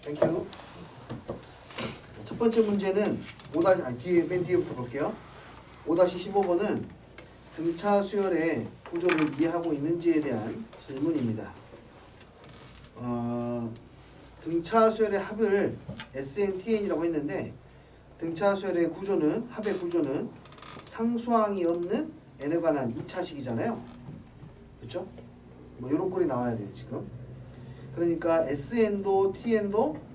땡큐. 첫 번째 문제는 맨 뒤에부터 볼게요. 5-15번은 등차 수열의 구조를 이해하고 있는지에 대한 질문입니다. 등차 수열의 합을 SNTN이라고 했는데 등차 수열의 구조는 합의 구조는 상수항이 없는 n에 관한 2차식이잖아요. 그렇죠? 뭐 이런 꼴이 나와야 돼요 지금. 그러니까 SN도 TN도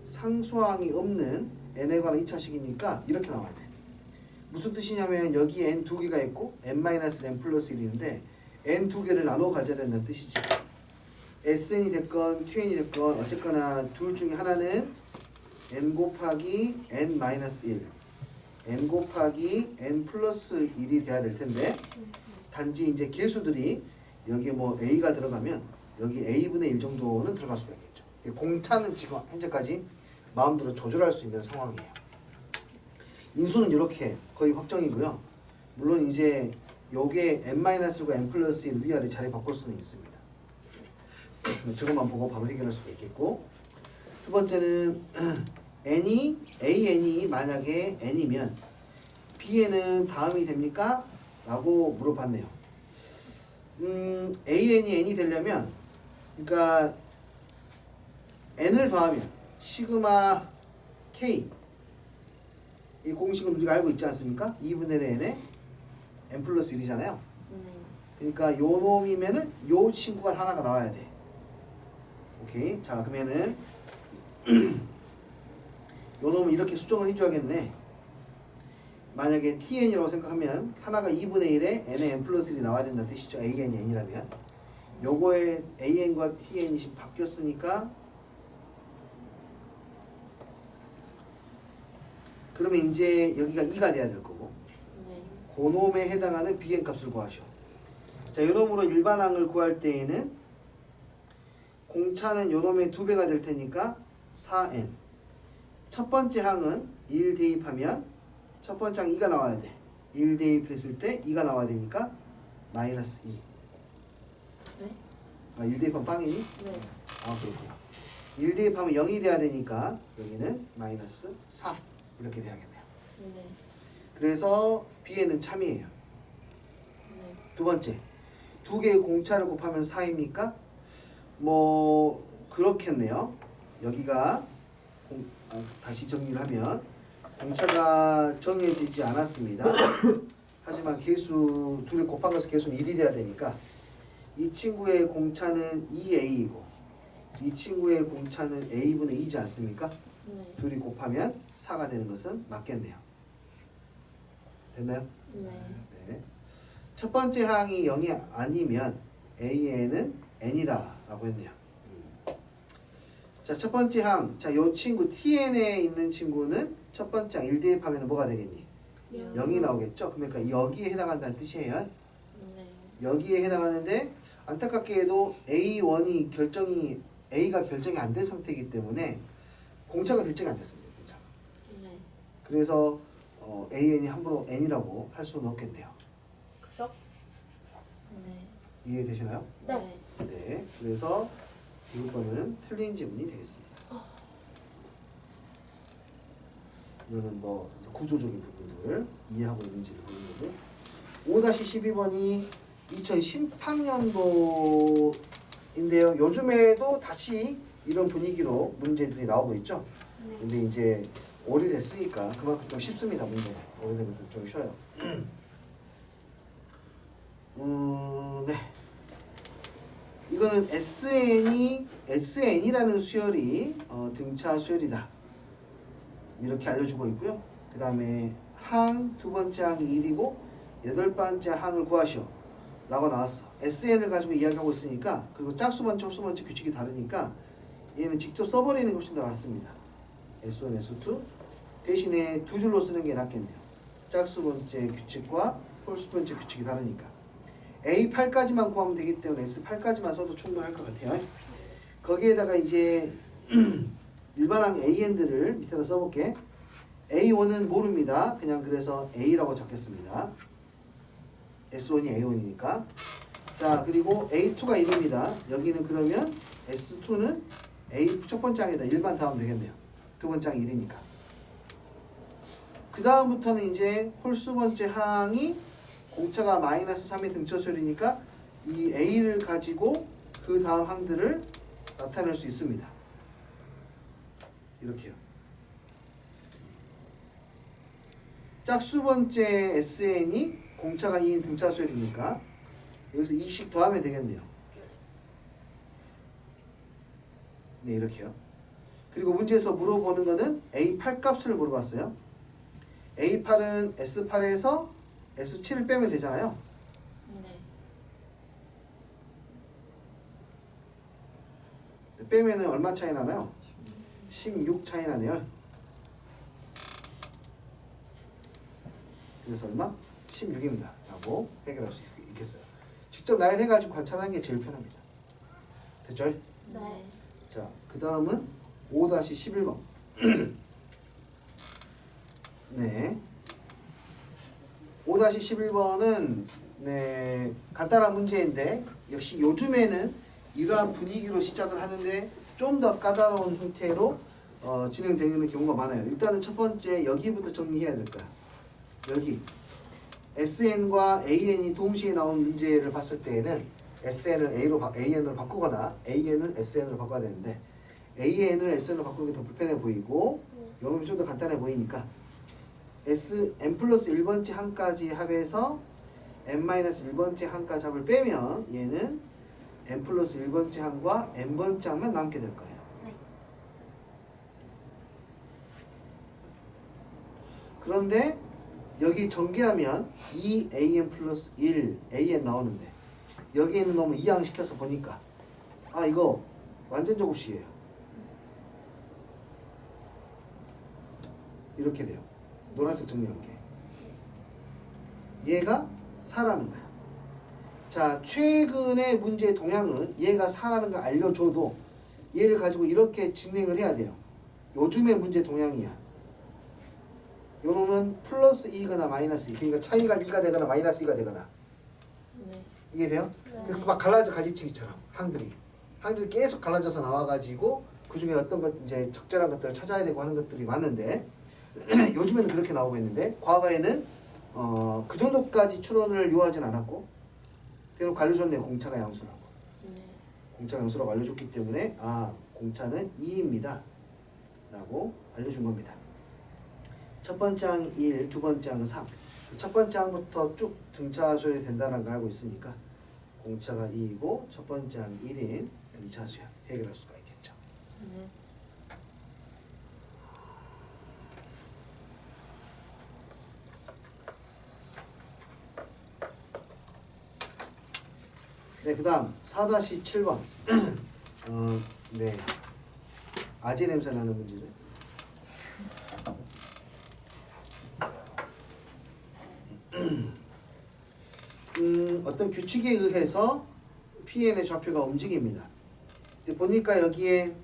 상수항이 없는 n에 관한 2차식이니까 이렇게 나와야 돼. 무슨 뜻이냐면 여기에 n 두 개가 있고 n-n 플러스 1인데 n 두 개를 나눠 가져야 된다는 뜻이지. SN이 됐건 TN이 됐건 어쨌거나 둘 중에 하나는 n 곱하기 n-1 n 곱하기 n 플러스 1이 돼야 될 텐데 단지 이제 개수들이 여기에 뭐 a가 들어가면 여기 a분의 1 정도는 들어갈 수가 있겠죠. 공차는 지금 현재까지 마음대로 조절할 수 있는 상황이에요. 인수는 이렇게 거의 확정이고요. 물론 이제 요게 n-과 n 플러스 1 위아래 자리 바꿀 수는 있습니다. 저것만 보고 바로 해결할 수가 있겠고, 두 번째는 AN이 만약에 n이면 B에는 다음이 됩니까? 라고 물어봤네요. AN이 n이 되려면 그러니까 n을 더하면 시그마 k 이 공식은 우리가 알고 있지 않습니까? 2분의 n에 n 플러스 1이잖아요. 그러니까 요 놈이면은 요 친구가 하나가 나와야 돼. 오케이. 자, 그러면은 요 놈은 이렇게 수정을 해줘야겠네. 만약에 tn이라고 생각하면 하나가 2분의 1에 n에 n 플러스 1이 나와야 된다는 뜻이죠. an이 n이라면 요거에 an과 tn이 지금 바뀌었으니까 그러면 이제 여기가 2가 돼야 될 거고 그 놈에 해당하는 bn 값을 구하셔. 자, 요 놈으로 일반항을 구할 때에는 공차는 요 놈의 2배가 될 테니까 4n. 첫 번째 항은 1 대입하면 첫 번째 항 2가 나와야 돼. 1 대입했을 때 2가 나와야 되니까 마이너스 2. 네? 아, 1 대입하면 빵이니? 네. 아, 그렇구나. 1 대입하면 0이 돼야 되니까 여기는 마이너스 4 이렇게 돼야겠네요. 네. 그래서 bn은 참이에요. 네. 두 번째, 두 개의 공차를 곱하면 4입니까? 뭐 그렇겠네요. 여기가 다시 정리를 하면 공차가 정해지지 않았습니다. 하지만 개수 둘이 곱한 것은 개수는 1이 돼야 되니까 이 친구의 공차는 2a이고 이 친구의 공차는 a분의 2지 않습니까? 네. 둘이 곱하면 4가 되는 것은 맞겠네요. 됐나요? 네. 첫 번째 항이 0이 아니면 AN은 n이다 라고 했네요. 자, 첫 번째 항, 자, 요 친구 TN에 있는 친구는 첫 번째 항 1 대입하면 뭐가 되겠니? 0이 나오겠죠? 그러니까 여기에 해당한다는 뜻이에요. 네. 여기에 해당하는데 안타깝게도 A가 결정이 안 된 상태이기 때문에 공차가 결정이 안 됐습니다. 공차가. 네. 그래서 AN이 함부로 n이라고 할 수는 없겠네요. 그렇? 네. 이해되시나요? 네. 네. 그래서 6번은 틀린 지문이 되겠습니다. 이거는 뭐 구조적인 부분들을 이해하고 있는지를 보는 거고요. 5-12번이 2018년도인데요. 요즘에도 다시 이런 분위기로 문제들이 나오고 있죠. 근데 이제 오래됐으니까 그만큼 좀 쉽습니다. 문제가. 오래된 것도 좀 쉬워요. 네. 이거는 SN이라는 수열이 등차 수열이다. 이렇게 알려주고 있고요. 그 다음에 항 두 번째 항이 1이고 여덟 번째 항을 구하시오 라고 나왔어. SN을 가지고 이야기하고 있으니까 그리고 짝수 번째 홀수 번째 규칙이 다르니까 얘는 직접 써버리는 게 훨씬 더 낫습니다. S1, S2 대신에 두 줄로 쓰는 게 낫겠네요. 짝수 번째 규칙과 홀수 번째 규칙이 다르니까 A8까지만 구하면 되기 때문에 S8까지만 써도 충분할 것 같아요. 거기에다가 이제 일반항 AN들을 밑에다 써볼게. A1은 모릅니다. 그냥 그래서 A라고 적겠습니다. S1이 A1이니까 자, 그리고 A2가 1입니다. 여기는 그러면 S2는 A 첫 번째 항에다 1만 더하면 되겠네요. 두 번째 항이 1이니까. 그 다음부터는 이제 홀수 번째 항이 공차가 마이너스 3의 등차수열이니까 이 A를 가지고 그 다음 항들을 나타낼 수 있습니다. 이렇게요. 짝수 번째 SN이 공차가 2인 등차수열이니까 여기서 2씩 더하면 되겠네요. 네, 이렇게요. 그리고 문제에서 물어보는 거는 A8 값을 물어봤어요. A8은 S8에서 S7을 빼면 되잖아요. 네. 빼면은 얼마 차이 나나요? 16 차이 나네요. 그래서 얼마? 16입니다. 라고 해결할 수 있겠어요. 직접 나열해가지고 관찰하는 게 제일 편합니다. 됐죠? 네. 자, 그 다음은 5-11번. 네. 5-11번은 네, 간단한 문제인데 역시 요즘에는 이러한 분위기로 시작을 하는데 좀 더 까다로운 형태로 진행되는 경우가 많아요. 일단은 첫 번째 여기부터 정리해야 될 거야. 여기 SN과 AN이 동시에 나온 문제를 봤을 때에는 SN을 AN으로 바꾸거나 AN을 SN으로 바꿔야 되는데 AN을 SN으로 바꾸는 게 더 불편해 보이고 요놈이 좀 더 간단해 보이니까 n 플러스 1번째 항까지 합해서 n-1번째 항까지 합을 빼면 얘는 n 플러스 1번째 항과 n번째 항만 남게 될 거예요. 네. 그런데 여기 전개하면 2an 플러스 1 an 나오는데 여기에는 너무 이항시켜서 보니까 아 이거 완전 제곱식이에요. 이렇게 돼요. 노란색 정리한 게. 얘가 4라는 거야. 자, 최근의 문제의 동향은 얘가 4라는 걸 알려줘도 얘를 가지고 이렇게 진행을 해야 돼요. 요즘의 문제 동향이야. 요 놈은 플러스 2거나 마이너스 2. 그러니까 차이가 2가 되거나 마이너스 2가 되거나. 네. 이게 돼요? 네. 그래서 막 갈라져 가지치기처럼 항들이 계속 갈라져서 나와가지고 그 중에 어떤 것 이제 적절한 것들을 찾아야 되고 하는 것들이 많은데 요즘에는 그렇게 나오고 있는데 과거에는 그 정도까지 추론을 요하진 않았고 대놓고 알려줬네요. 공차가 양수라고. 네. 공차가 양수라고 알려줬기 때문에 아 공차는 2입니다 라고 알려준 겁니다. 첫 번째 항 1, 두 번째 항 3. 첫 번째 항부터 쭉 등차수열이 된다는 걸 알고 있으니까 공차가 2이고 첫 번째 항 1인 등차수열 해결할 수가 있겠죠. 네. 네, 그 다음 4-7번. 네. 아재 냄새 나는 문제죠. 어떤 규칙에 의해서 PN의 좌표가 움직입니다. 근데 보니까 여기에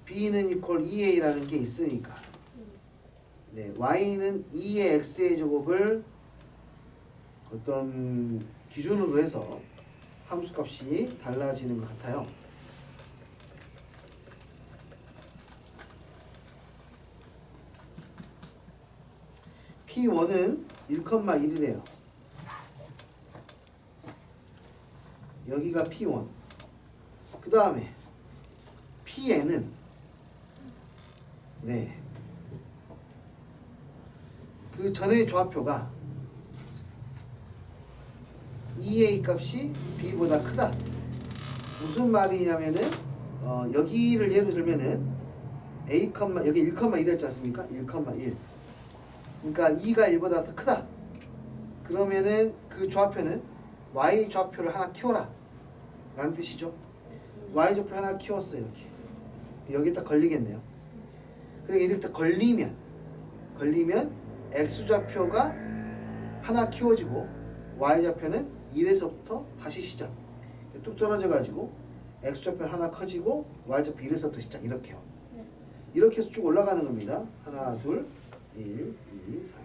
B는 이퀄 2A라는 게 있으니까 네, Y는 2의 X의 제곱을 어떤 기준으로 해서 함수값이 달라지는 것 같아요. P1은 1,1이래요. 여기가 P1. 그 다음에 Pn은 네, 그 전의 좌표가 2a 값이 b보다 크다. 무슨 말이냐면은 여기를 예로 들면은 a, 여기 1,1이었지 않습니까? 1,1. 그러니까 2가 1보다 더 크다. 그러면은 그 좌표는 y 좌표를 하나 키워라 라는 뜻이죠. y 좌표 하나 키웠어요. 이렇게 여기다 걸리겠네요. 그러니까 이렇게 걸리면 x 좌표가 하나 키워지고 y 좌표는 1에서부터 다시 시작. 뚝 떨어져 가지고 x 좌표 하나 커지고 y 좌표 1에서부터 시작. 이렇게요. 네. 이렇게 해서 쭉 올라가는 겁니다. 하나, 둘, 1, 2, 3,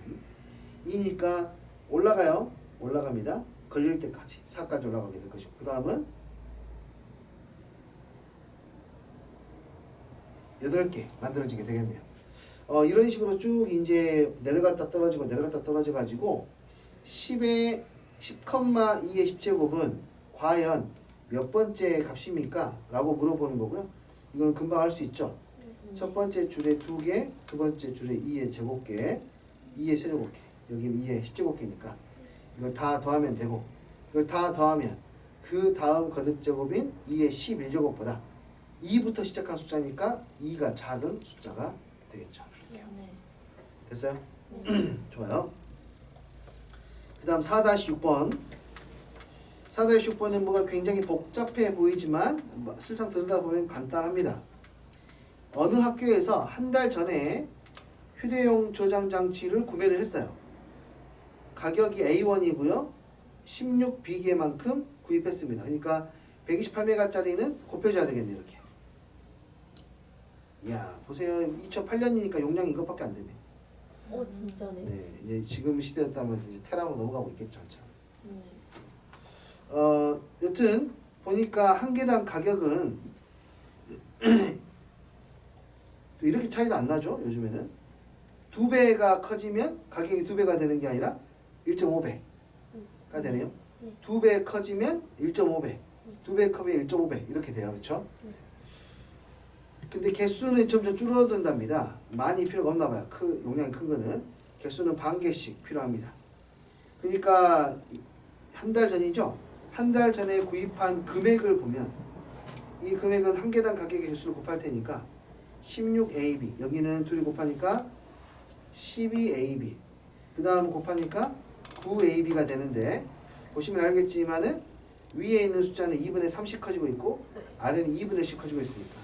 2니까 올라가요. 올라갑니다. 걸릴 때까지 4까지 올라가게 될 것이고 그 다음은 8개 만들어지게 되겠네요. 이런 식으로 쭉 이제 내려갔다 떨어지고 내려갔다 떨어져 가지고 10의 10,2의 10제곱은 과연 몇 번째 값입니까? 라고 물어보는 거고요. 이건 금방 할 수 있죠. 첫 번째 줄에 2개, 두 번째 줄에 2의 제곱개, 2의 세제곱개. 여기는 2의 10제곱개니까 이걸 다 더하면 되고 이걸 다 더하면 그 다음 거듭제곱인 2의 11제곱보다 2부터 시작한 숫자니까 2가 작은 숫자가 되겠죠. 네. 됐어요? 좋아요. 그 다음 4-6번 4-6번은 뭐가 굉장히 복잡해 보이지만 실상 들여다보면 간단합니다. 어느 학교에서 한 달 전에 휴대용 저장 장치를 구매를 했어요. 가격이 A1이고요. 16비계만큼 구입했습니다. 그러니까 128메가짜리는 곱해줘야 되겠네 이렇게. 이야 보세요. 2008년이니까 용량이 이것밖에 안 됩니다. 진짜네. 네, 이제 지금 시대였다면 이제 테라로 넘어가고 있겠죠, 한참. 네. 여튼 보니까 한 개당 가격은 또 이렇게 차이도 안 나죠. 요즘에는 2배가 커지면 가격이 2배가 되는 게 아니라 1.5배가 되네요. 네. 2배 커지면 1.5배, 2배 커지면 1.5배 이렇게 돼요, 그렇죠? 네. 근데 개수는 점점 줄어든답니다. 많이 필요가 없나 봐요. 용량이 큰 거는 개수는 반 개씩 필요합니다. 그러니까 한 달 전이죠. 한 달 전에 구입한 금액을 보면 이 금액은 한 개당 가격의 개수를 곱할 테니까 16AB 여기는 둘이 곱하니까 12AB 그 다음 곱하니까 9AB가 되는데 보시면 알겠지만은 위에 있는 숫자는 2분의 3씩 커지고 있고 아래는 2분의 1씩 커지고 있으니까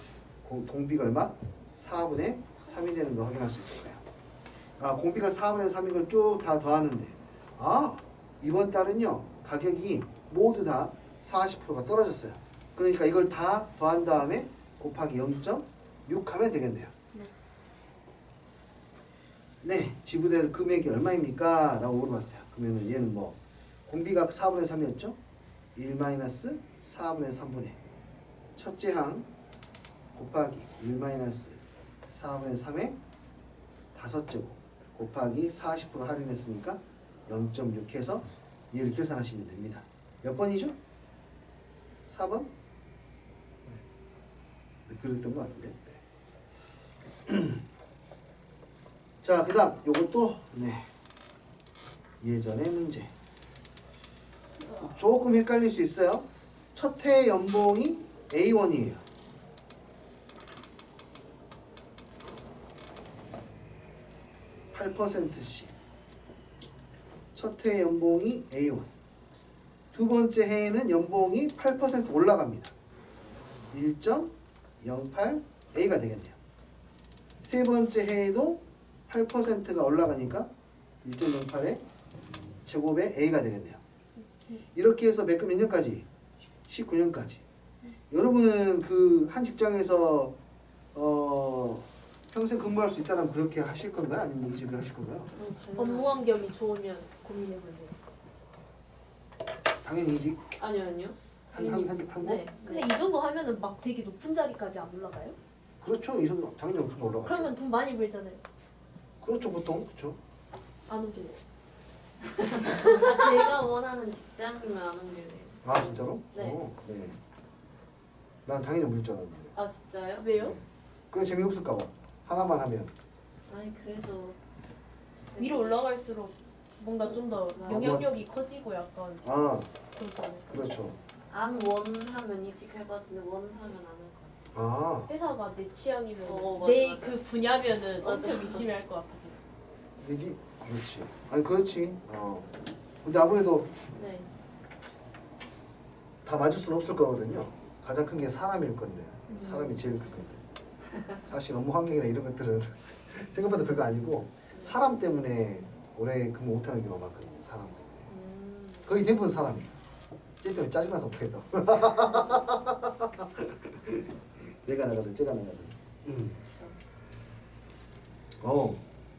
공비가 얼마? 4분의 3이 되는 거 확인할 수 있을 거예요. 공비가 4분의 3인 걸 쭉 다 더하는데 이번 달은요 가격이 모두 다 40%가 떨어졌어요. 그러니까 이걸 다 더한 다음에 곱하기 0.6 하면 되겠네요. 네, 지불될 금액이 얼마입니까? 라고 물어봤어요. 그러면은 얘는 뭐 공비가 4분의 3이었죠? 1-4분의 3분의 첫째 항 곱하기 1-4분의 3의 5제곱 곱하기 40% 할인했으니까 0.6 해서 얘를 계산하시면 됩니다. 몇 번이죠? 4번? 네, 그랬던 것 같은데. 네. 자, 그 다음 요것도 예전의 문제. 조금 헷갈릴 수 있어요. 첫 해 연봉이 A1이에요. %씩 첫 해 연봉이 A1 두 번째 해에는 연봉이 8% 올라갑니다. 1.08A가 되겠네요. 세 번째 해에도 8%가 올라가니까 1.08의 제곱의 A가 되겠네요. 이렇게 해서 몇 년까지? 19년까지. 여러분은 그 한 직장에서 평생 근무할 수 있다면 그렇게 하실 건가요? 아니면 이직을 하실 건가요? 업무 환경이 좋으면 고민해보세요. 당연히 이직. 아니요. 한 네. 근데 이 정도 하면은 막 되게 높은 자리까지 안 올라가요? 그렇죠. 이 정도 당연히 높은 올라가죠. 그러면 돈 많이 벌잖아요. 그렇죠, 보통 그렇죠. 안 오게요. 제가 원하는 직장이면 안 옮겨요. 아 진짜로? 네. 네. 난 당연히 올릴 줄 알았는데. 아 진짜요? 왜요? 그건 재미없을까봐. 하나만 하면. 아니 그래도 위로 올라갈수록 뭔가 좀 더 아, 영향력이 커지고 약간 아 그렇잖아요. 그렇죠. 안 원하면 이직할 것 같은데 원하면 안 할 것 같아요. 아 회사가 내 취향이면 맞아, 내 맞아. 그 분야면은 맞아. 엄청 열심히 할 것 같아요. 그렇지. 아니 그렇지. 근데 아무래도 네. 다 맞을 수는 없을 거거든요. 가장 큰 게 사람일 건데. 사람이 제일 큰 건데. 사실 업무 환경이나 이런 것들은 생각보다 별거 아니고 사람 때문에 오래 근무 못하는 경우가 많거든요. 사람 때문에. 거의 대부분 사람이에요. 쟤 때문에 짜증나서 못하겠다고. 내가 나가든 쟤가 나가든.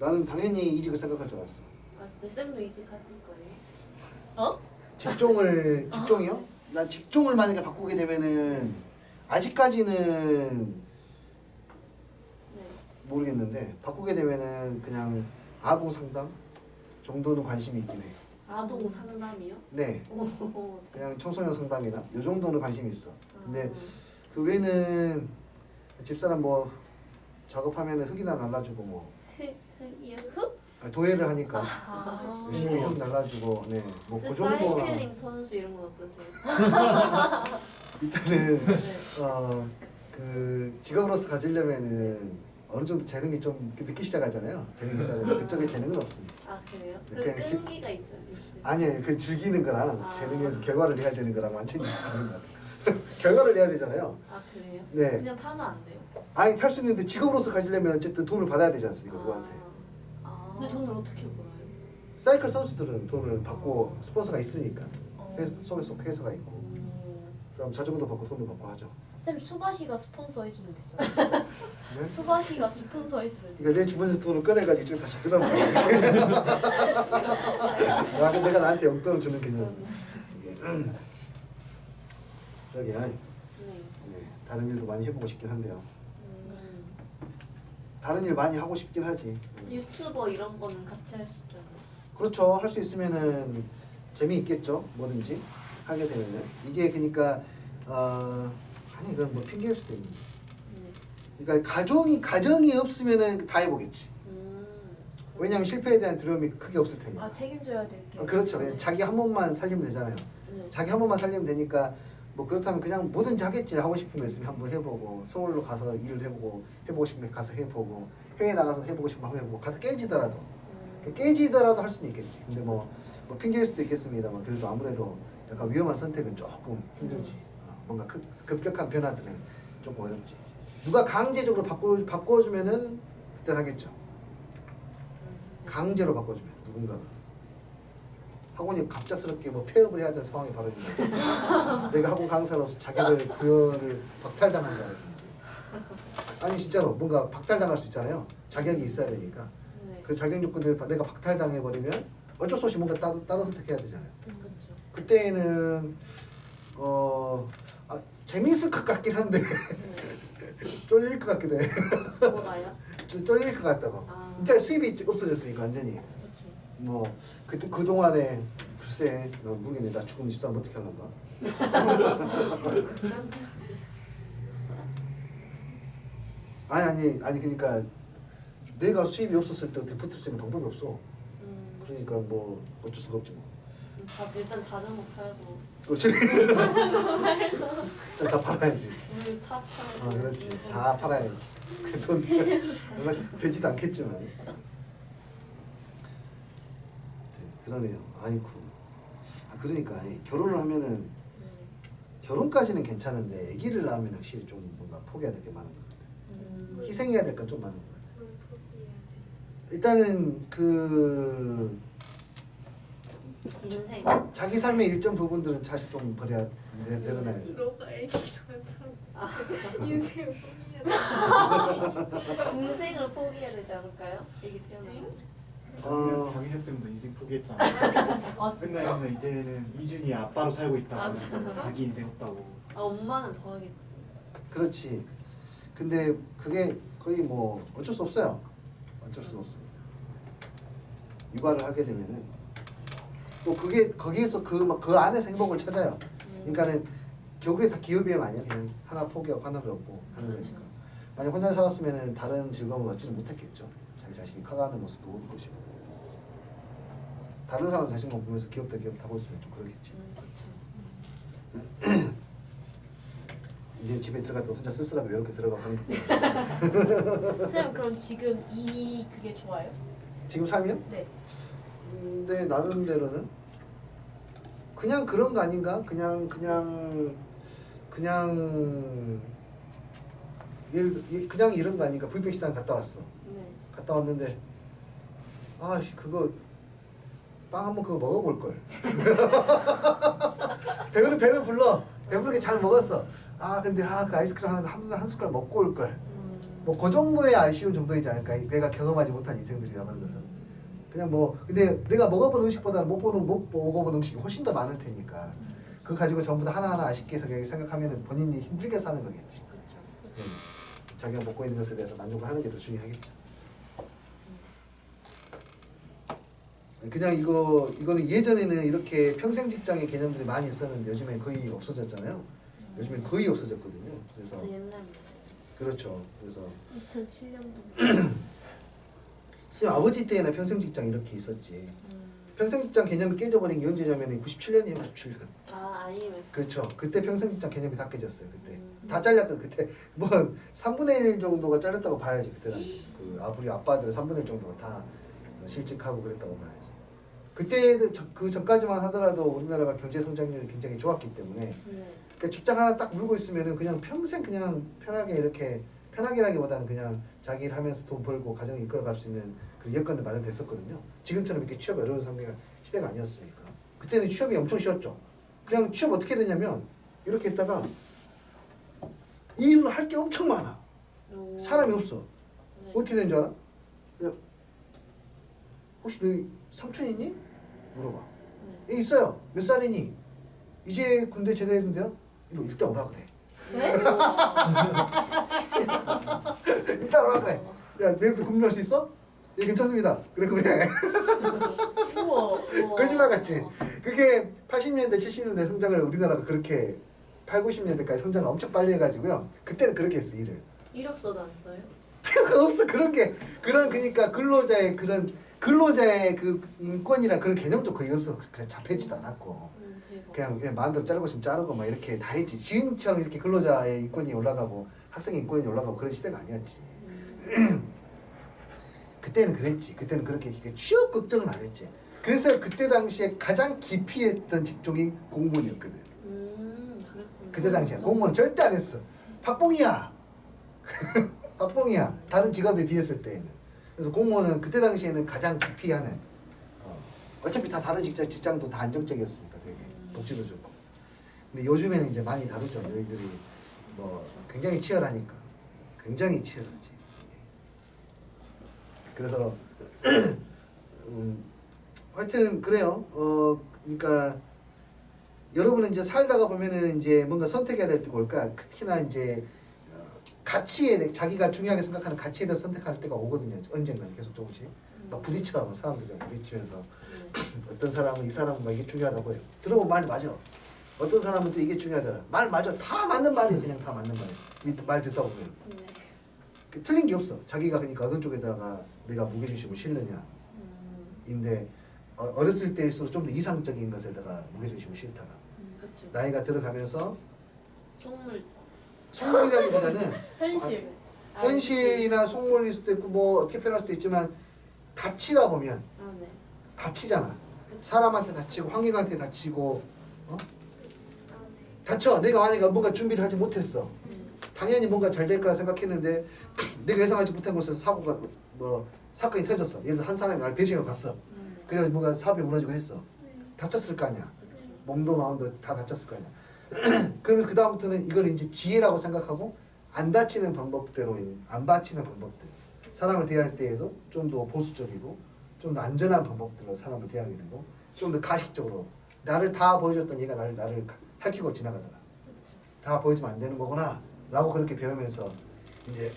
나는 당연히 이직을 생각할 줄 알았어. 아 진짜 쌤도 이직하실 거예요? 어? 직종이요? 난 직종을 만약에 바꾸게 되면은 아직까지는 네. 모르겠는데 바꾸게 되면은 그냥 아동 상담 정도는 관심이 있긴 해. 아동 상담이요? 네, 오. 그냥 청소년 상담이나 요 정도는 관심이 있어. 근데 아. 그 외에는 집사람 뭐 작업하면은 흙이나 날라주고 뭐 흙이요? 도예를 하니까 아. 열심히 흙 날라주고 네, 뭐 그 정도나 사이클링 선수 이런 건 어떠세요? 일단은 네. 그 직업으로서 가지려면은 어느 정도 재능이 좀 늦기 시작하잖아요. 재능이 있어야 되는데 그쪽에 재능은 없습니다. 아 그래요? 네, 그리고 그냥 끈기가 있죠. 아니에요. 그 즐기는 거랑 아. 재능에서 결과를 내야 되는 거랑 완전히 다른 것 같아요. 결과를 내야 되잖아요. 아 그래요? 네. 그냥 타면 안 돼요? 아니 탈 수 있는데 직업으로서 가지려면 어쨌든 돈을 받아야 되지 않습니까? 누구한테. 근데 돈을 어떻게 벌어요? 사이클 선수들은 돈을 받고 스폰서가 있으니까 속에 회사가 있고 그럼 자전거도 받고 돈도 받고 하죠. 쌤 수바시가 스폰서 해주면 되죠. 네? 수바시가 스폰서 해주면 돼. 그러니까 내 주머니에서 돈을 꺼내가지고 좀 다시 들어놓는 거야. 아, 내가 나한테 용돈을 주는 개념. 저기 네. 다른 일도 많이 해보고 싶긴 한데요. 음. 다른 일 많이 하고 싶긴 하지. 유튜버 이런 거는 같이 할 수 있잖아요. 그렇죠. 할 수 있으면은 재미있겠죠. 뭐든지 하게 되면은 이게 그러니까 아니 이건 뭐 핑계일 수도 있는데. 그러니까 가정이 없으면은 다 해보겠지. 왜냐하면 실패에 대한 두려움이 크게 없을 테니까. 아 책임져야 될 게. 그렇죠. 그냥 자기 한 몸만 살리면 되잖아요. 네. 자기 한 몸만 살리면 되니까 뭐 그렇다면 그냥 뭐든지 하겠지. 하고 싶은 거 있으면 한번 해보고 서울로 가서 일을 해보고 싶은 거 가서 해보고 해외 나가서 해보고 싶은 거 한번 해보고 가서 깨지더라도 할 수는 있겠지. 근데 뭐 핑계일 수도 있겠습니다만 그래도 아무래도 약간 위험한 선택은 조금 힘들지. 뭔가 급격한 변화들은 조금 어렵지. 누가 강제적으로 바꿔주면은 그때 하겠죠. 강제로 바꿔주면 누군가가 학원이 갑작스럽게 뭐 폐업을 해야 되는 상황이 벌어진다. 내가 학원 강사로서 자격을 부여를 박탈당한다든지. 아니 진짜로 뭔가 박탈당할 수 있잖아요. 자격이 있어야 되니까. 네. 그 자격 요건을 내가 박탈당해 버리면 어쩔 수 없이 뭔가 다른 선택해야 되잖아요. 그렇죠. 그때는 재미있을 것 같긴 한데 쫄릴 것 같기도 해. 뭐가요? 쫄릴 것 같다고. 아. 진짜 수입이 없어졌으니까 완전히. 그렇죠. 뭐 그 동안에 글쎄 모르겠네. 나 죽으면 집사람 어떻게 하려나. 아니 그러니까 내가 수입이 없었을 때 어떻게 버틸 수 있는 방법이 없어. 그러니까 뭐 어쩔 수가 없지 뭐. 일단 자전거 팔고 그렇지. 다 팔아야지. 우리 차 팔고. 그렇지. 다 팔아야지. 그돈 얼마 되지도 않겠지만. 그러네요. 아이쿠. 그러니까 결혼을 하면은 결혼까지는 괜찮은데 아기를 낳으면 확실히 좀 뭔가 포기해야 될 게 많은 것 같아요. 희생해야 될 건 좀 많은 것 같아요. 일단은 그 인생. 자기 삶의 일정 부분들은 사실 좀 내려놔야죠. 너가 애기 낳아서 인생을 포기해야 돼. 인생을 포기해야 되지 않을까요? 애기 태어나면. 정희엽 쌤도 인생 포기했잖아. 아 진짜? 맨날 이제는 이준이 아빠로 살고 있다. 아, 진짜? 자기 인생 없다고. 엄마는 더 하겠지. 그렇지. 근데 그게 거의 뭐 어쩔 수 없어요. 어쩔 수가 없습니다. 육아를 하게 되면은 또 그게 거기에서 그 안에서 행복을 찾아요. 그러니까는 결국에 다 기회비용 아니야. 그냥 하나 포기하고 하나를 얻고 하는 그렇죠. 거니까. 만약 혼자 살았으면은 다른 즐거움을 얻지는 못했겠죠. 자기 자식이 커가는 모습도 볼 것이고. 다른 사람 자식만 보면서 귀엽다 하고 있으면 좀 그러겠지. 그렇죠. 이제 집에 들어갈 때 혼자 쓸쓸하게 이렇게 들어가고 하는 거. 쌤 그럼 지금 그게 좋아요? 지금 삶이요? 네. 근데 나름대로는 그냥 그런 거 아닌가? 그냥 이런 거 아닌가? 부위병 식당 갔다 왔어. 네. 갔다 왔는데 그거 빵 한번 그거 먹어볼 걸. 배는 불러. 배부르게 잘 먹었어. 근데 그 아이스크림 한 숟갈 먹고 올 걸. 뭐 그 정도의 아쉬운 정도이지 않을까? 내가 경험하지 못한 인생들이라고 하는 것은. 그냥 뭐 근데 내가 먹어본 음식보다는 못 먹어본 음식이 훨씬 더 많을 테니까 그거 가지고 전부 다 하나하나 아쉽게 해서 생각하면 본인이 힘들게 사는 거겠지. 자기가 먹고 있는 것에 대해서 만족을 하는 게 더 중요하겠죠. 그냥 이거는 예전에는 이렇게 평생 직장의 개념들이 많이 있었는데 요즘엔 거의 없어졌잖아요. 요즘엔 거의 없어졌거든요. 그래서 옛날 그렇죠. 그래서 2007년도. 선생님 아버지 때에는 평생 직장 이렇게 있었지. 평생 직장 개념이 깨져버린 게 언제냐면 97년이에요. 97년. 아 아니면 그렇죠. 그때 평생 직장 개념이 다 깨졌어요. 그때 다 잘렸거든. 그때 뭐 3분의 1 정도가 잘렸다고 봐야지. 그때 당시 그 우리 아빠들 3분의 1 정도가 다 실직하고 그랬다고 봐야지. 그때 그 전까지만 하더라도 우리나라가 경제 성장률이 굉장히 좋았기 때문에 네. 그러니까 직장 하나 딱 물고 있으면은 그냥 평생 그냥 편하게 이렇게 편하게라기보다는 그냥 자기 일 하면서 돈 벌고 가정을 이끌어갈 수 있는 그 여건도 마련됐었거든요. 지금처럼 이렇게 취업이 어려운 시대가 아니었으니까. 그때는 취업이 엄청 쉬웠죠. 그냥 취업 어떻게 되냐면 이렇게 했다가 이 일을 할 게 엄청 많아. 오. 사람이 없어. 네. 어떻게 되는 줄 알아? 그냥 혹시 너 삼촌 있니? 물어봐. 네. 예, 있어요. 몇 살이니? 이제 군대 제대했는데요? 일단 오라 그래. 네? 일단 오라 그래. 야 내일부터 근무할 수 있어? 예 괜찮습니다. 그래. 우와. 거짓말 같지? 그게 80년대 70년대 성장을 우리나라가 그렇게 8, 90년대까지 성장을 엄청 빨리 해가지고요. 그때는 그렇게 했어 일을. 이력서도 안 써요? 필요가 없어 그런 게 그러니까 근로자의 그 인권이나 그런 개념도 거의 없어. 그냥 잡혀있지도 않았고 대박. 그냥 마음대로 자르고 싶으면 자르고 막 이렇게 다 했지. 지금처럼 이렇게 근로자의 인권이 올라가고 학생의 인권이 올라가고 그런 시대가 아니었지. 그때는 그랬지. 그때는 그렇게 취업 걱정은 안 했지. 그래서 그때 당시에 가장 기피했던 직종이 공무원이었거든. 그랬구나. 그때 당시에 공무원은 절대 안 했어. 박봉이야. 박봉이야. 다른 직업에 비했을 때에는. 그래서 공무원은 그때 당시에는 가장 기피하는. 어차피 다 다른 직장도 다 안정적이었으니까 되게 복지도 좋고. 근데 요즘에는 이제 많이 다르죠. 너희들이 뭐 굉장히 치열하니까. 굉장히 치열하지. 그래서 하여튼 그래요. 그러니까 여러분은 이제 살다가 보면은 이제 뭔가 선택해야 될 때가 올까. 특히나 이제 가치에 자기가 중요하게 생각하는 가치에 대해서 선택할 때가 오거든요. 언젠가는 계속 조금씩 막 부딪혀. 막 사람들이랑 부딪히면서 어떤 사람은 이 사람은 막 이게 중요하다고 해요. 들어보면 말 맞아. 어떤 사람은 또 이게 중요하더라. 말 맞아. 다 맞는 말이에요. 그냥 다 맞는 말이에요. 말 듣다 보면. 네. 틀린 게 없어. 자기가 그러니까 어느 쪽에다가 내가 무게중심을 실느냐. 인데 어렸을 때일수록 좀 더 이상적인 것에다가 무게중심을 실다가 그쵸. 나이가 들어가면서 속물자. 속물이라기보다는 현실. 현실이나 속물일 수도 있고 뭐 어떻게 표현할 수도 있지만 다치다 보면 아 네. 다치잖아. 사람한테 다치고 환경한테 다치고 다쳐. 내가 만약에 뭔가 준비를 하지 못했어. 당연히 뭔가 잘 될 거라 생각했는데 내가 예상하지 못한 곳에서 사고가 사건이 터졌어. 예를 들어 한 사람이 나를 배신하러 갔어. 그래서 뭔가 사업이 무너지고 했어. 다쳤을 거 아니야. 몸도 마음도 다 다쳤을 거 아니야. 그러면서 그 다음부터는 이걸 이제 지혜라고 생각하고 안 다치는 방법대로 안 다치는 방법들. 사람을 대할 때에도 좀 더 보수적이고 좀 더 안전한 방법들로 사람을 대하게 되고 좀 더 가식적으로 나를 다 보여줬던 얘가 나를 핥히고 지나가더라. 다 보여주면 안 되는 거구나 라고 그렇게 배우면서 이제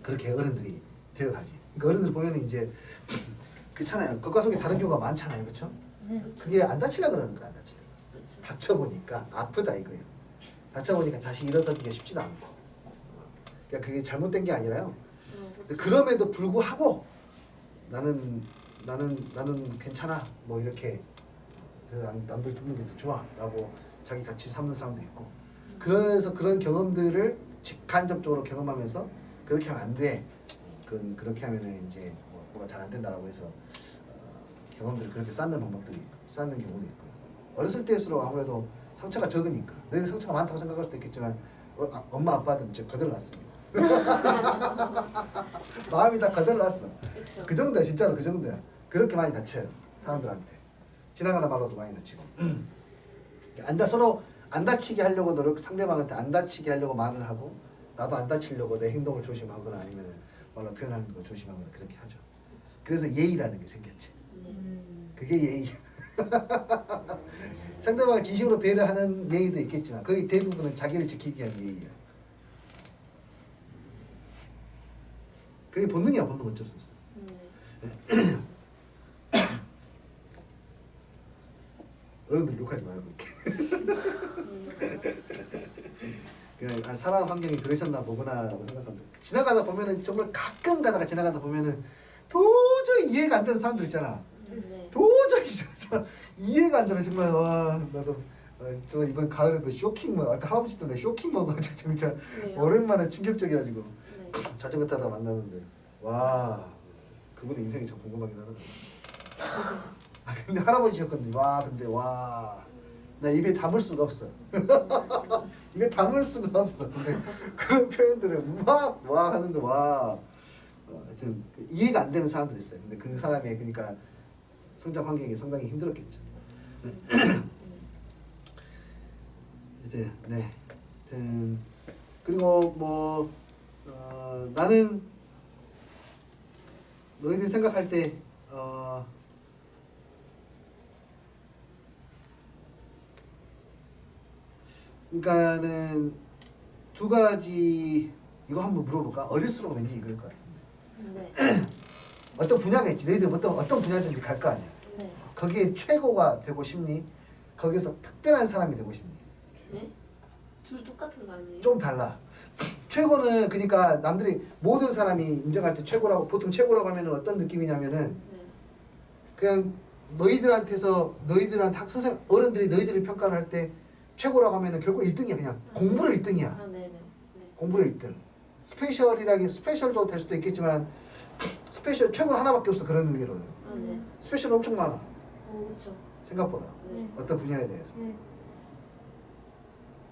그렇게 어른들이 되어가지. 그러니까 어른들 보면은 이제 그렇잖아요. 겉과 속이 다른 경우가 많잖아요. 그렇죠? 그게 안 다치려고 그러는 거야. 안 다치려고. 다쳐보니까 아프다 이거예요. 다쳐보니까 다시 일어서기가 쉽지도 않고. 그러니까 그게 잘못된 게 아니라요. 근데 그럼에도 불구하고 나는 괜찮아. 뭐 이렇게 그래서 남들 돕는 게 더 좋아. 라고 자기 가치 삼는 사람도 있고. 그래서 그런 경험들을 직간접적으로 경험하면서 그렇게 하면 안 돼. 그렇게 하면은 이제 뭐가 잘 안 된다라고 해서 경험들을 그렇게 쌓는 경우도 있고. 어렸을 때일수록 아무래도 상처가 적으니까. 너희들 상처가 많다고 생각할 수도 있겠지만 엄마 아빠는 이제 거덜났습니다. 마음이 다 거덜났어. 그 정도야 진짜로 그 정도야. 그렇게 많이 다쳐요 사람들한테. 지나가다 말로도 많이 다치고. 서로 안 다치게 하려고 상대방한테 안 다치게 하려고 말을 하고 나도 안 다치려고 내 행동을 조심하거나 아니면 말로 표현하는 거 조심하거나 그렇게 하죠. 그래서 예의라는 게 생겼지. 네. 그게 예의. 상대방을 진심으로 배려하는 예의도 있겠지만 거의 대부분은 자기를 지키기 위한 예의야. 그게 본능이야. 본능 어쩔 수 없어. 네. 어른들 욕하지 말고 그냥 살아가는 환경이 그러셨나 보구나라고 생각합니다. 지나가다 보면은 정말 가끔 가다가 지나가다 보면은 도저히 이해가 안 되는 사람들 있잖아. 네. 도저히 진짜 이해가 안 되는 정말 와 나도 저 이번 가을에도 쇼킹 먹 아까 할아버지 때문에 쇼킹 먹어가지고 진짜 왜요? 오랜만에 충격적이어가지고 네. 자전거 타다 만났는데 와 그분의 인생이 참 궁금하긴 하더라고. 아, 근데 할아버지셨거든요. 와 근데 와 나 입에 담을 수가 없어. 입에 담을 수가 없어. 근데 그런 표현들을 와 하는데 와 하여튼 이해가 안 되는 사람들이 있어요. 근데 그 사람의 그러니까 성장 환경이 상당히 힘들었겠죠. 이제 네. 하여튼 그리고 뭐 나는 너희들이 생각할 때 그러니까는 두 가지 이거 한번 물어볼까? 어릴수록 왠지 이걸 것 같은데 네. 어떤 분야가 있지. 너희들 어떤 분야든지 갈 거 아니야. 네. 거기에 최고가 되고 싶니? 거기서 특별한 사람이 되고 싶니? 네? 둘 똑같은 거 아니에요? 좀 달라. 최고는 그러니까 남들이 모든 사람이 인정할 때 최고라고 보통 최고라고 하면은 어떤 느낌이냐면은 네. 그냥 너희들한테 학생 어른들이 너희들을 평가를 할 때 최고라고 하면은 결국 1등이야. 그냥 공부로 1등이야. 아, 네네. 네. 공부로 1등. 스페셜도 될 수도 있겠지만 스페셜 최고는 하나밖에 없어. 그런 의미로는. 아, 네. 스페셜 엄청 많아. 그렇죠. 생각보다. 네. 어떤 분야에 대해서.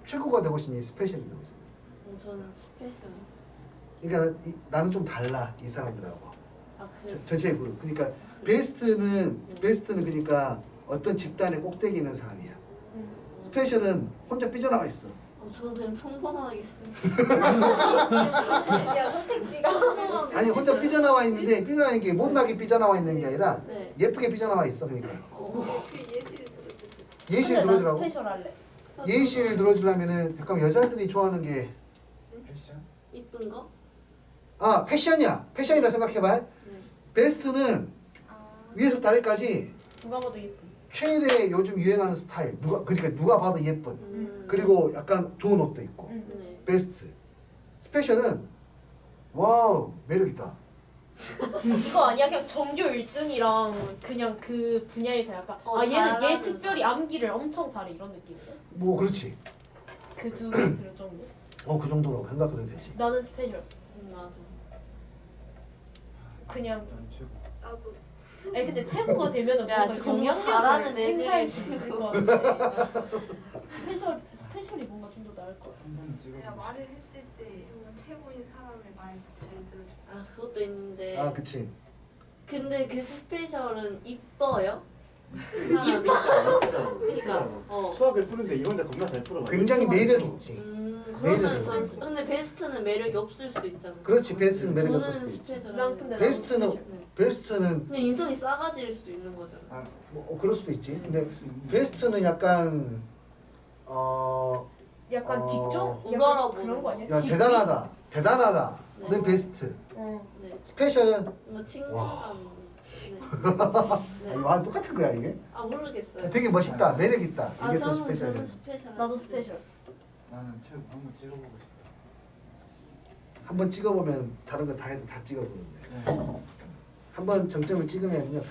최고가 되고 싶니? 스페셜이 되고 싶니? 저는 스페셜. 그러니까 나는 좀 달라. 이 사람들하고. 아, 그. 전체 그룹. 그러니까 베스트는 그러니까 어떤 집단의 꼭대기에 있는 사람이야. 스페셜은 혼자 삐져나와 있어. 저는 그냥 평범하게 야 선택지가 아니 혼자 삐져나와 있는데 삐져나와 있는 게 못나게 삐져나와 있는 게 아니라 네. 예쁘게 삐져나와 있어. 그러니까 예시를 들어주세요. 예시를 근데 난 들어주라고. 스페셜 할래. 예시를 들어주려면은 잠깐 여자들이 좋아하는 게 패션? 이쁜 거? 패션이야. 패션이라 생각해봐. 네. 베스트는 위에서부터 아래까지 누가 봐도 예쁜. 최일의 요즘 유행하는 스타일. 그러니까 누가 봐도 예쁜. 그리고 약간 좋은 옷도 있고. 네. 베스트. 스페셜은 와우 매력있다. 이거 아니야? 그냥 전교 1등이랑 그냥 그 분야에서 약간 얘 잘하는 특별히 암기를 엄청 잘해 이런 느낌이야. 뭐 그렇지. 그 두 개 그런 정도. 그 정도로 생각해도 되지. 나는 스페셜. 나도. 그냥 난 최고. 나도 아니 근데 최고가 되면은 야, 뭔가 진짜 공부 영향력을 잘하는 애들이 행사할 수 있을 것 같은데 스페셜이 뭔가 좀 더 나을 것 같아. 한번 내가 찍어보고 말을 했을 때 뭔가 최고인 사람의 말 잘 들어줘. 아, 그것도 있는데. 그치. 근데 그 스페셜은 이뻐요? 싶어. 그러니까. 수학을 푸는데 이 혼자 겁나 잘 풀어. 굉장히 매력 있지. 그러면 매력이 근데 베스트는 매력이 없을 수도 있잖아. 그렇지. 베스트는 매력이 없을 수도 저는 있지. 스페셜. 난 근데 베스트는 그냥 인성이 싸가지일 수도 있는 거잖아. 그럴 수도 있지. 근데 베스트는 약간 약간 직종? 우가라고 약간 그런 거 아니야? 야 직위? 대단하다. 네. 는 베스트. 네. 스페셜은 뭔가 친근감이. 네. 와 똑같은 거야 이게. 아, 모르겠어요. 되게 멋있다. 매력 있다. 아, 이게 또 저는 스페셜이야. 스페셜. 나도 스페셜. 나는 최고. 한번 찍어보고 싶다. 한번 찍어보면 다른 거 다 해도 다 찍어보는데 한번 정점을 찍으면요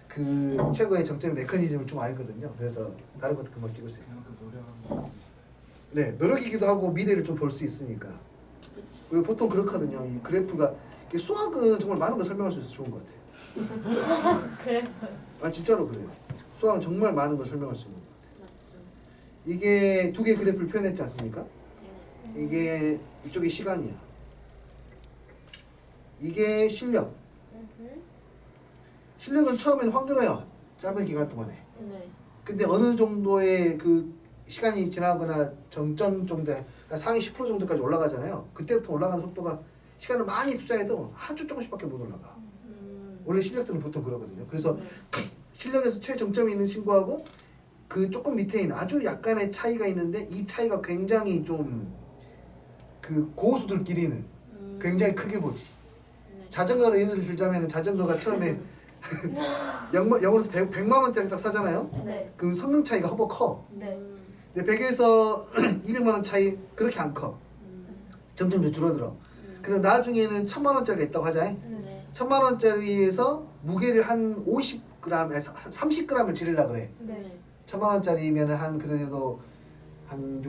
그 최고의 정점의 메커니즘을 좀 알거든요. 그래서 다른 것도 금방 찍을 수 있어요. 그만큼 노력하면 네, 노력이기도 하고 미래를 좀 볼 수 있으니까. 그리고 보통 그렇거든요. 이 그래프가 이게 수학은 정말 많은 걸 설명할 수 있어서 좋은 것 같아요. 그래? 진짜로 그래요. 수학은 정말 많은 걸 설명할 수 있는 것 같아요. 맞죠. 이게 두 개의 그래프를 표현했지 않습니까? 네. 이게 이쪽이 시간이야. 이게 실력. 실력은 처음에는 확 늘어요. 짧은 기간 동안에. 네. 근데 어느 정도의 그 시간이 지나거나 정점 정도, 그러니까 상위 10% 정도까지 올라가잖아요. 그때부터 올라가는 속도가 시간을 많이 투자해도 아주 조금씩밖에 못 올라가. 원래 실력들은 보통 그러거든요. 그래서 네. 실력에서 최정점이 있는 친구하고 그 조금 밑에 있는 아주 약간의 차이가 있는데 이 차이가 굉장히 좀 그 고수들끼리는 굉장히 크게 보지. 네. 자전거를 예를 들자면 자전거가 처음에 영어에서 100만 원짜리 딱 사잖아요. 네. 그럼 성능 차이가 허버 커. 네. 근데 100에서 200만 원 차이 그렇게 안 커. 점점 좀 줄어들어. 그래서 나중에는 1000만 원짜리가 있다고 하잖아요. 네. 1000만 원짜리에서 무게를 한 50g, 아니 30g을 지르려 그래. 네. 1000만 원짜리면 한 그래도 한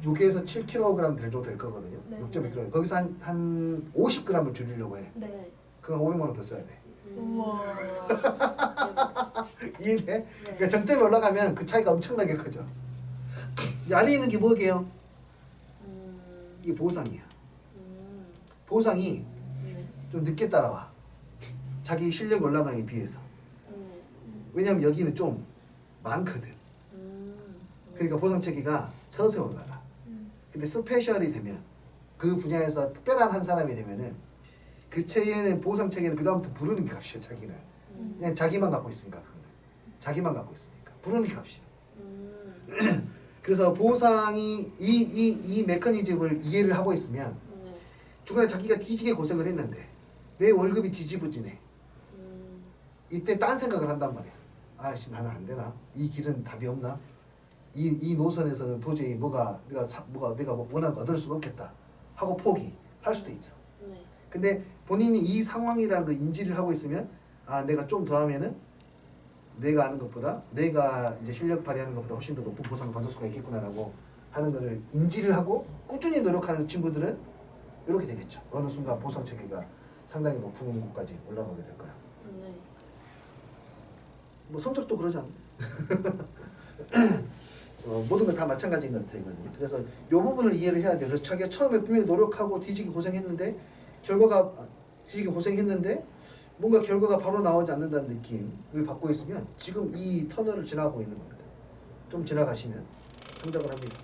6에서 7kg 정도 될 거거든요. 네. 6.2kg. 거기서 한 50g을 줄이려고 해. 네. 그럼 500만 원 더 써야 돼. 우와. 이해돼? 그러니까 정점이 올라가면 그 차이가 엄청나게 크죠. 이 아래에 있는 게 뭐게요? 이게 보상이야. 보상이 네. 좀 늦게 따라와. 자기 실력 올라가기에 비해서. 왜냐면 여기는 좀 많거든. 그러니까 보상 체계가 서서히 올라가. 근데 스페셜이 되면 그 분야에서 특별한 한 사람이 되면은 그 체계는 보상 체계는 그 다음부터 부르는 값이야. 자기는 그냥 자기만 갖고 있으니까 그거는 자기만 갖고 있으니까 부르는 값이야. 그래서 보상이 이 메커니즘을 이해를 하고 있으면 중간에 자기가 뒤지게 고생을 했는데 내 월급이 지지부진해. 이때 딴 생각을 한단 말이야. 아씨 나는 안 되나? 이 길은 답이 없나? 이 노선에서는 도저히 뭐가 내가 원하는 거 얻을 수가 없겠다 하고 포기할 수도 있어. 근데 본인이 이 상황이라는 걸 인지를 하고 있으면 아 내가 좀 더 하면은 내가 아는 것보다 내가 이제 실력 발휘하는 것보다 훨씬 더 높은 보상을 받을 수가 있겠구나라고 하는 거를 인지를 하고 꾸준히 노력하는 친구들은 이렇게 되겠죠. 어느 순간 보상 체계가 상당히 높은 곳까지 올라가게 될 거야. 뭐 성적도 그러지 않나? 모든 건 다 마찬가지인 것 같아요. 이거는. 그래서 이 부분을 이해를 해야 돼요. 그래서 자기가 처음에 분명히 노력하고 뒤지기 고생했는데 결과가 뒤지기 고생했는데 뭔가 결과가 바로 나오지 않는다는 느낌을 받고 있으면 지금 이 터널을 지나고 있는 겁니다. 좀 지나가시면 성장을 합니다.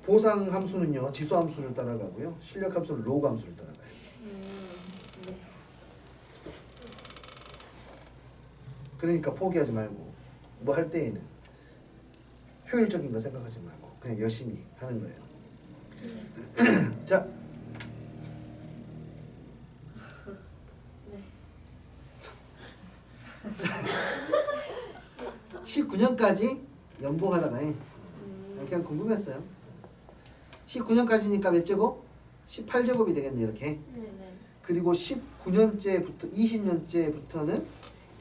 보상 함수는요 지수 함수를 따라가고요 실력 함수는 로그 함수를 따라가요. 그러니까 포기하지 말고 뭐 할 때에는 효율적인 거 생각하지 말고 그냥 열심히 하는 거예요. 자, 19년까지 연봉하다가 그냥 궁금했어요. 19년까지니까 몇 제곱? 18제곱이 되겠네 이렇게. 그리고 19년째부터 20년째부터는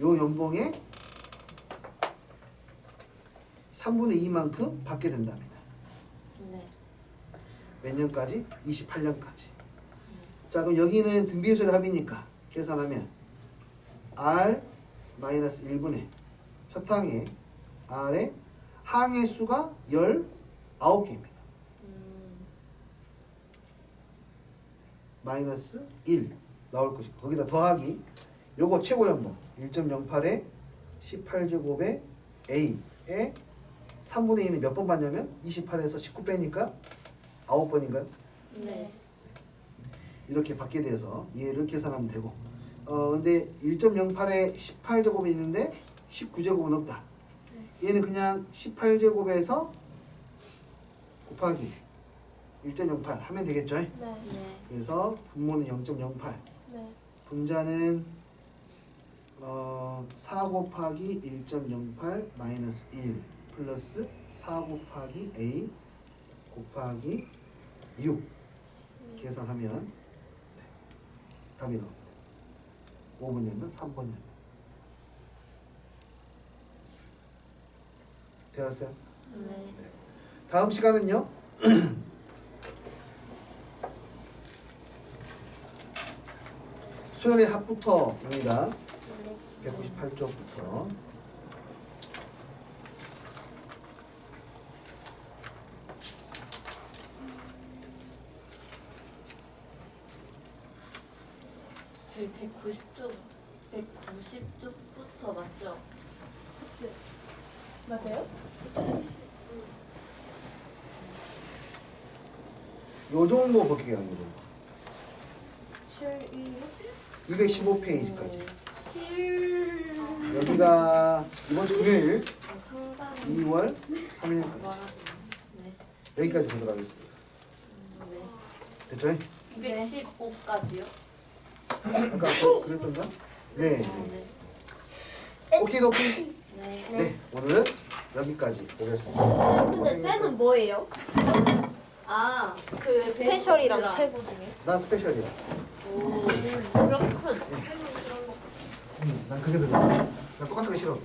요 연봉의 3분의 2만큼 받게 된답니다. 몇 년까지? 28년까지. 자 그럼 여기는 등비수의 합이니까 계산하면 R 마이너스 1분의 첫 항에 R의 항의 수가 19개입니다. 마이너스 1 나올 것이고 거기다 더하기 요거 최고 연봉 1.08에 18제곱에 A에 3분의 2는 몇 번 받냐면 28에서 19 빼니까 9번인가요? 이렇게 받게 돼서 얘를 계산하면 되고 근데 1.08에 18제곱이 있는데 19제곱은 없다. 얘는 그냥 18제곱에서 곱하기 1.08 하면 되겠죠? 그래서 분모는 0.08 분자는 4 곱하기 1.08 마이너스 1 플러스 4 곱하기 A 곱하기 6 계산하면 답이 나옵니다. 5번이었나? 3번이었나? 되었어요? 다음 시간은요. 수열의 합부터입니다. 198쪽부터 저희 190쪽부터 맞죠? 맞아요? 요 정도 볼게요. 요 정도. 7, 2, 215페이지까지. 실. 여기가 이번 주 금요일 상당히 2월 3일까지. 네. 여기까지 보도록 하겠습니다. 네. 됐죠? 215까지요? 아까 그랬던가? 네. 네. 오케이 오케이. 네. 네, 오늘은 여기까지 보겠습니다. 근데 쌤은 뭐예요? 아, 그 스페셜이랑 최고랑. 최고 중에. 난 스페셜이야. 오. 그렇군. 난 그게 들어. 난 똑같은 거 싫어.